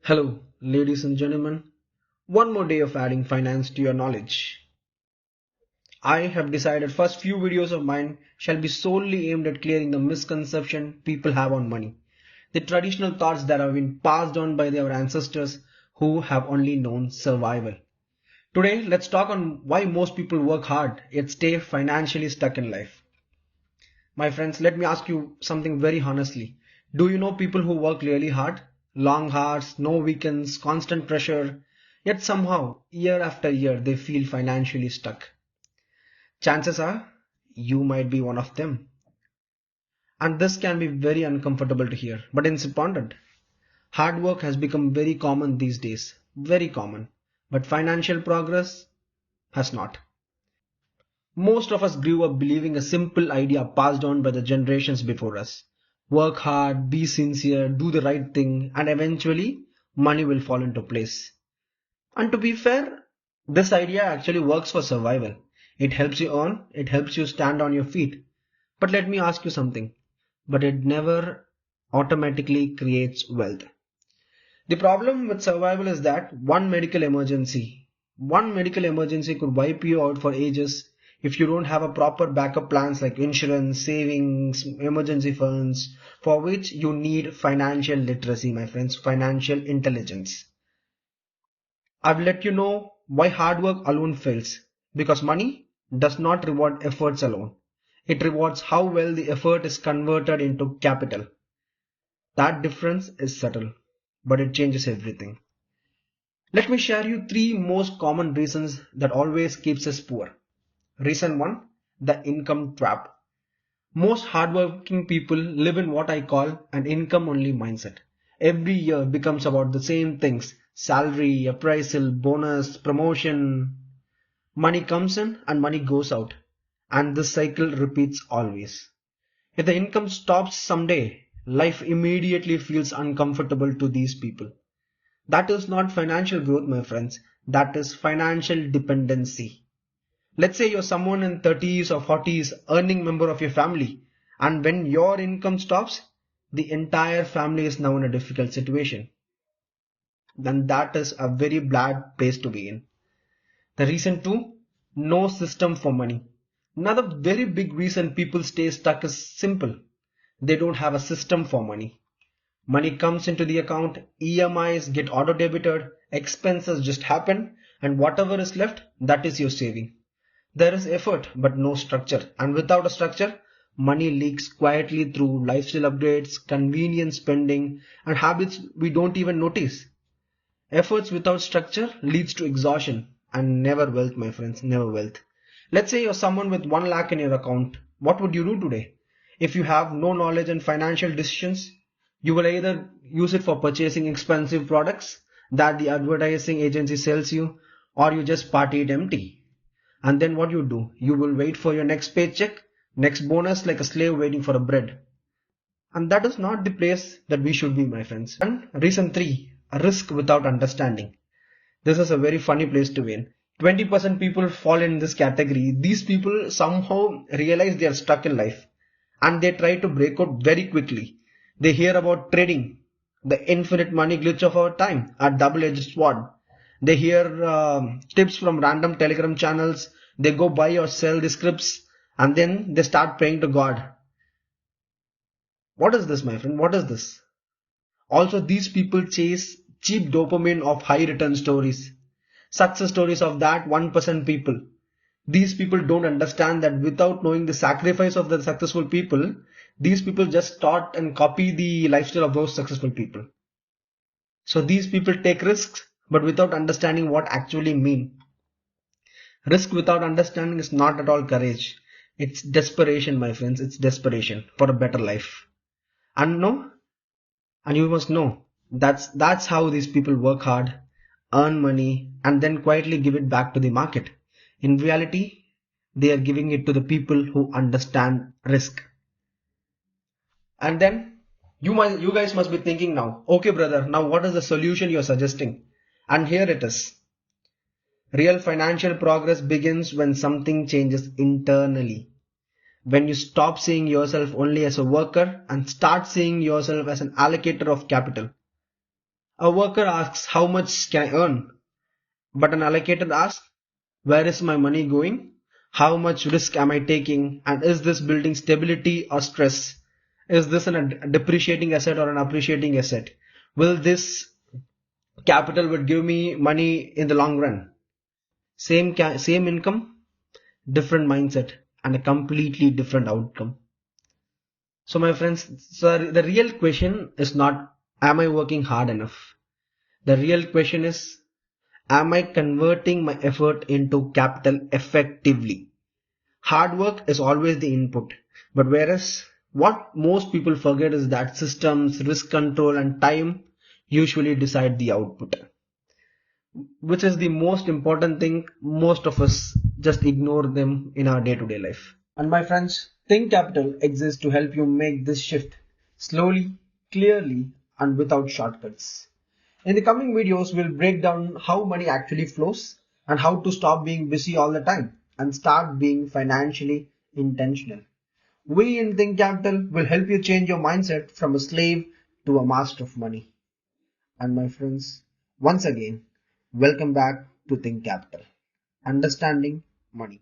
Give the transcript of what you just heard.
Hello, ladies and gentlemen. One more day of adding finance to your knowledge. I have decided first few videos of mine shall be solely aimed at clearing the misconception people have on money. The traditional thoughts that have been passed on by their ancestors who have only known survival. Today, let's talk on why most people work hard yet stay financially stuck in life. My friends, let me ask you something very honestly. Do you know people who work really hard? Long hours, no weekends, constant pressure, yet somehow, year after year, they feel financially stuck. Chances are, you might be one of them. And this can be very uncomfortable to hear, but it's important. Hard work has become very common these days, very common. But financial progress has not. Most of us grew up believing a simple idea passed on by the generations before us. Work hard, be sincere, do the right thing, and eventually money will fall into place. And to be fair, this idea actually works for survival. It helps you earn, it helps you stand on your feet. But let me ask you something. But it never automatically creates wealth. The problem with survival is that one medical emergency could wipe you out for ages if you don't have a proper backup plans like insurance, savings, emergency funds, for which you need financial literacy, my friends, financial intelligence. I've let you know why hard work alone fails. Because money does not reward efforts alone. It rewards how well the effort is converted into capital. That difference is subtle, but it changes everything. Let me share you three most common reasons that always keeps us poor. Reason 1, the income trap. Most hardworking people live in what I call an income only mindset. Every year becomes about the same things: salary, appraisal, bonus, promotion. Money comes in and money goes out. And this cycle repeats always. If the income stops someday, life immediately feels uncomfortable to these people. That is not financial growth, my friends. That is financial dependency. Let's say you're someone in 30s or 40s, earning member of your family, and when your income stops, the entire family is now in a difficult situation. Then that is a very bad place to be in. The reason 2, no system for money. Another very big reason people stay stuck is simple. They don't have a system for money. Money comes into the account, EMIs get auto debited, expenses just happen, and whatever is left, that is your saving. There is effort but no structure, and without a structure, money leaks quietly through lifestyle upgrades, convenience spending, and habits we don't even notice. Efforts without structure leads to exhaustion and never wealth, my friends, never wealth. Let's say you're someone with 1 lakh in your account. What would you do today? If you have no knowledge in financial decisions, you will either use it for purchasing expensive products that the advertising agency sells you, or you just party it empty. And then what you do? You will wait for your next paycheck, next bonus like a slave waiting for a bread. And that is not the place that we should be, my friends. And reason 3, a risk without understanding. This is a very funny place to be in. 20% people fall in this category. These people somehow realize they are stuck in life and they try to break out very quickly. They hear about trading, the infinite money glitch of our time, a double-edged sword. They hear tips from random telegram channels. They go buy or sell the scripts and then they start praying to God. What is this, my friend? What is this? Also, these people chase cheap dopamine of high return stories, success stories of that 1% people. These people don't understand that without knowing the sacrifice of the successful people, these people just start and copy the lifestyle of those successful people. So these people take risks, but without understanding what actually mean. Risk without understanding is not at all courage. It's desperation, my friends. It's desperation for a better life. And no, and you must know that's how these people work hard, earn money, and then quietly give it back to the market. In reality, they are giving it to the people who understand risk. And then you guys must be thinking now, okay, brother, now what is the solution you're suggesting? And here it is. Real financial progress begins when something changes internally. When you stop seeing yourself only as a worker and start seeing yourself as an allocator of capital. A worker asks, how much can I earn? But an allocator asks, where is my money going? How much risk am I taking? And is this building stability or stress? Is this a depreciating asset or an appreciating asset? Will this capital would give me money in the long run? Same income, different mindset, and a completely different outcome. So my friends, so the real question is not, am I working hard enough? The real question is, am I converting my effort into capital effectively? Hard work is always the input, but whereas what most people forget is that systems, risk control, and time usually decide the output, which is the most important thing. Most of us just ignore them in our day-to-day life. And my friends, Think Capital exists to help you make this shift slowly, clearly, and without shortcuts. In the coming videos, we'll break down how money actually flows and how to stop being busy all the time and start being financially intentional. We in Think Capital will help you change your mindset from a slave to a master of money. And my friends, once again, welcome back to Think Capital, understanding money.